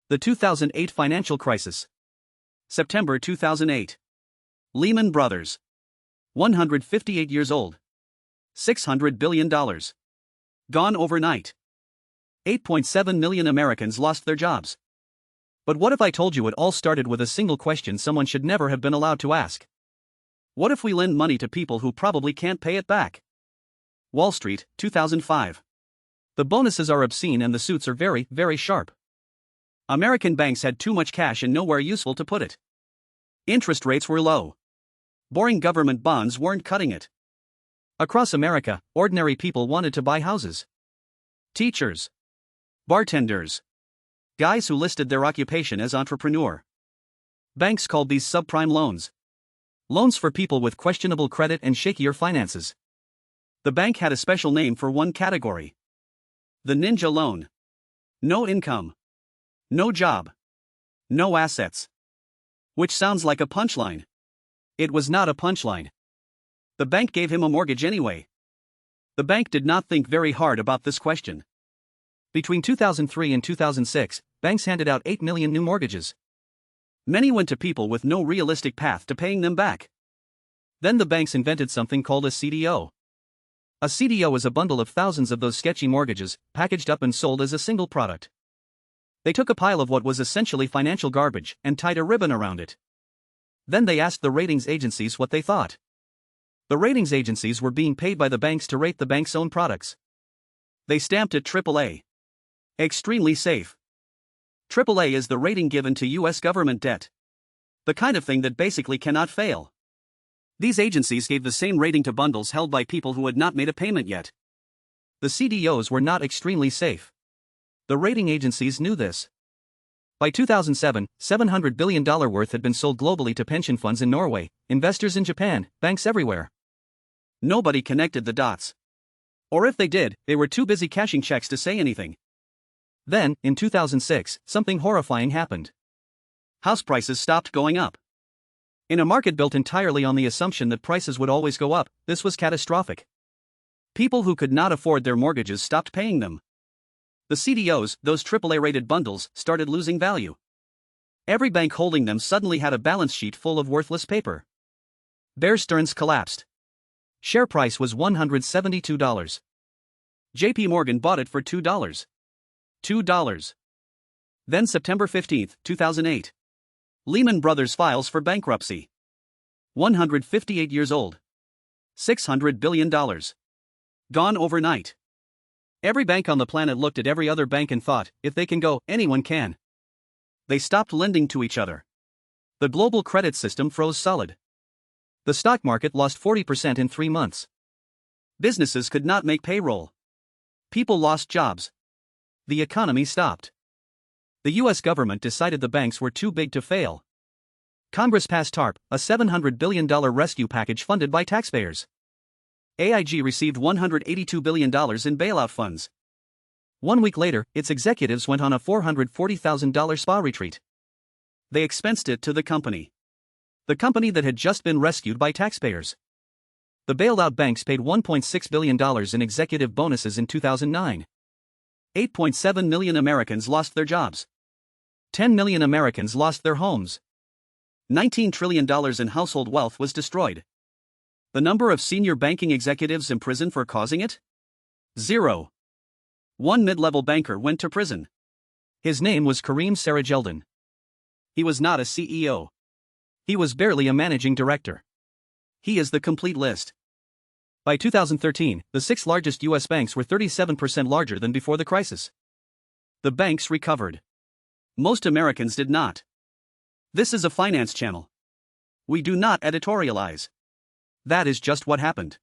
The 2008 financial crisis. September 2008. Lehman Brothers. 158 years old. $600 billion. Gone overnight. 8.7 million Americans lost their jobs. But what if I told you it all started with a single question someone should never have been allowed to ask? What if we lend money to people who probably can't pay it back? Wall Street, 2005. The bonuses are obscene and the suits are very, very sharp. American banks had too much cash and nowhere useful to put it. Interest rates were low. Boring government bonds weren't cutting it. Across America, ordinary people wanted to buy houses. Teachers. Bartenders. Guys who listed their occupation as entrepreneur. Banks called these subprime loans. Loans for people with questionable credit and shakier finances. The bank had a special name for one category. The ninja loan. No income. No job. No assets. Which sounds like a punchline. It was not a punchline. The bank gave him a mortgage anyway. The bank did not think very hard about this question. Between 2003 and 2006, banks handed out 8 million new mortgages. Many went to people with no realistic path to paying them back. Then the banks invented something called a CDO. A CDO is a bundle of thousands of those sketchy mortgages, packaged up and sold as a single product. They took a pile of what was essentially financial garbage and tied a ribbon around it. Then they asked the ratings agencies what they thought. The ratings agencies were being paid by the banks to rate the bank's own products. They stamped it AAA. Extremely safe. AAA is the rating given to U.S. government debt. The kind of thing that basically cannot fail. These agencies gave the same rating to bundles held by people who had not made a payment yet. The CDOs were not extremely safe. The rating agencies knew this. By 2007, $700 billion worth had been sold globally to pension funds in Norway, investors in Japan, banks everywhere. Nobody connected the dots. Or if they did, they were too busy cashing checks to say anything. Then, in 2006, something horrifying happened. House prices stopped going up. In a market built entirely on the assumption that prices would always go up, this was catastrophic. People who could not afford their mortgages stopped paying them. The CDOs, those AAA-rated bundles, started losing value. Every bank holding them suddenly had a balance sheet full of worthless paper. Bear Stearns collapsed. Share price was $172. JP Morgan bought it for $2. $2. Then September 15, 2008. Lehman Brothers files for bankruptcy. 158 years old. $600 billion. Gone overnight. Every bank on the planet looked at every other bank and thought, if they can go, anyone can. They stopped lending to each other. The global credit system froze solid. The stock market lost 40% in 3 months. Businesses could not make payroll. People lost jobs. The economy stopped. The U.S. government decided the banks were too big to fail. Congress passed TARP, a $700 billion rescue package funded by taxpayers. AIG received $182 billion in bailout funds. 1 week later, its executives went on a $440,000 spa retreat. They expensed it to the company. The company that had just been rescued by taxpayers. The bailed out banks paid $1.6 billion in executive bonuses in 2009. 8.7 million Americans lost their jobs. 10 million Americans lost their homes. $19 trillion in household wealth was destroyed. The number of senior banking executives imprisoned for causing it? 0. One mid-level banker went to prison. His name was Kareem Sarajeldin. He was not a CEO. He was barely a managing director. He is the complete list. By 2013, the 6 largest U.S. banks were 37% larger than before the crisis. The banks recovered. Most Americans did not. This is a finance channel. We do not editorialize. That is just what happened.